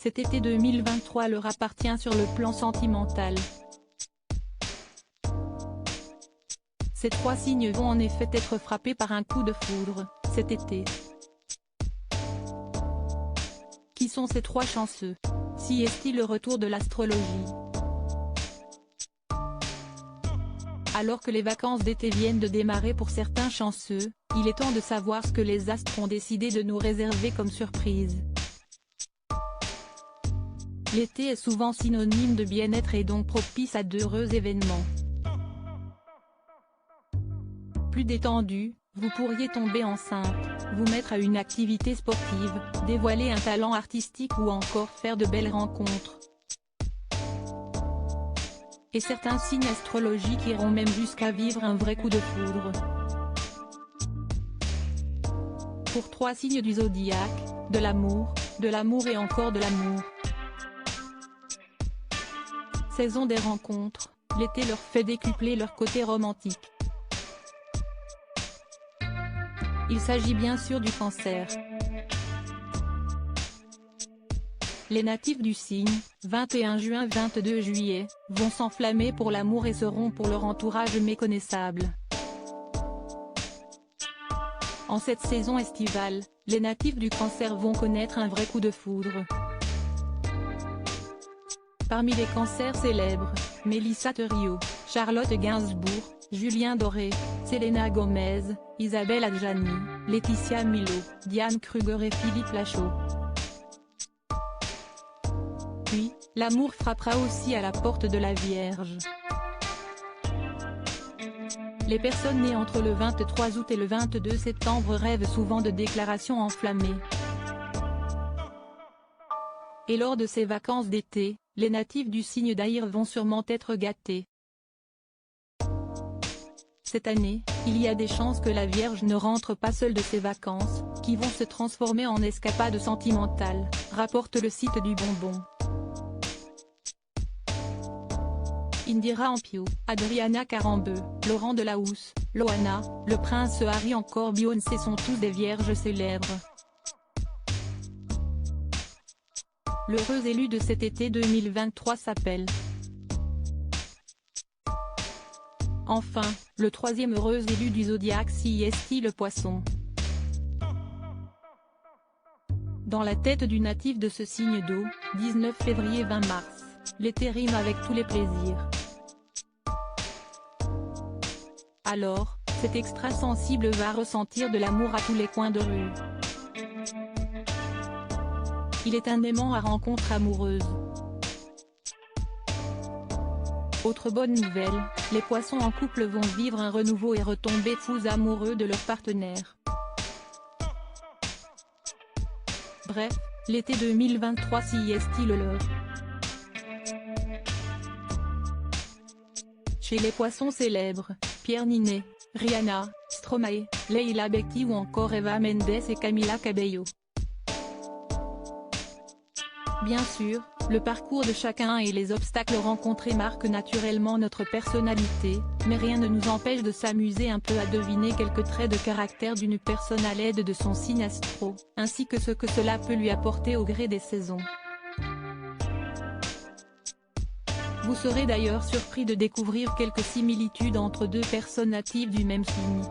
cet été 2023 leur appartient sur le plan sentimental. Ces trois signes vont en effet être frappés par un coup de foudre, cet été. Qui sont ces trois chanceux? Si est-il le retour de l'astrologie? Alors que les vacances d'été viennent de démarrer pour certains chanceux, il est temps de savoir ce que les astres ont décidé de nous réserver comme surprise. L'été est souvent synonyme de bien-être et donc propice à d'heureux événements. Plus détendu, vous pourriez tomber enceinte, vous mettre à une activité sportive, dévoiler un talent artistique ou encore faire de belles rencontres. Et certains signes astrologiques iront même jusqu'à vivre un vrai coup de foudre. Pour trois signes du zodiaque, de l'amour et encore de l'amour. Saison des rencontres, l'été leur fait décupler leur côté romantique. Il s'agit bien sûr du Cancer. Les natifs du signe, 21 juin-22 juillet, vont s'enflammer pour l'amour et seront pour leur entourage méconnaissables. En cette saison estivale, les natifs du Cancer vont connaître un vrai coup de foudre. Parmi les cancers célèbres, Mélissa Theriault, Charlotte Gainsbourg, Julien Doré, Selena Gomez, Isabelle Adjani, Laetitia Milo, Diane Kruger et Philippe Lachaud. Puis, l'amour frappera aussi à la porte de la Vierge. Les personnes nées entre le 23 août et le 22 septembre rêvent souvent de déclarations enflammées. Et lors de ces vacances d'été, les natifs du signe d'Air vont sûrement être gâtés. Cette année, il y a des chances que la Vierge ne rentre pas seule de ses vacances, qui vont se transformer en escapades sentimentales, rapporte le site du Bonbon. Indira Ampio, Adriana Carambeu, Laurent Delahousse, Loana, le prince Harry encore Beyoncé sont tous des vierges célèbres. L'heureux élu de cet été 2023 s'appelle. Enfin, le troisième heureux élu du zodiaque est le Poisson. Dans la tête du natif de ce signe d'eau, 19 février-20 mars, l'été rime avec tous les plaisirs. Alors, cet extra-sensible va ressentir de l'amour à tous les coins de rue. Il est un aimant à rencontre amoureuse. Autre bonne nouvelle, les poissons en couple vont vivre un renouveau et retomber fous amoureux de leur partenaire. Bref, l'été 2023 est-il leur? Chez les poissons célèbres, Pierre Niney, Rihanna, Stromae, Leila Bekti ou encore Eva Mendes et Camila Cabello. Bien sûr, le parcours de chacun et les obstacles rencontrés marquent naturellement notre personnalité, mais rien ne nous empêche de s'amuser un peu à deviner quelques traits de caractère d'une personne à l'aide de son signe astro, ainsi que ce que cela peut lui apporter au gré des saisons. Vous serez d'ailleurs surpris de découvrir quelques similitudes entre deux personnes natives du même signe.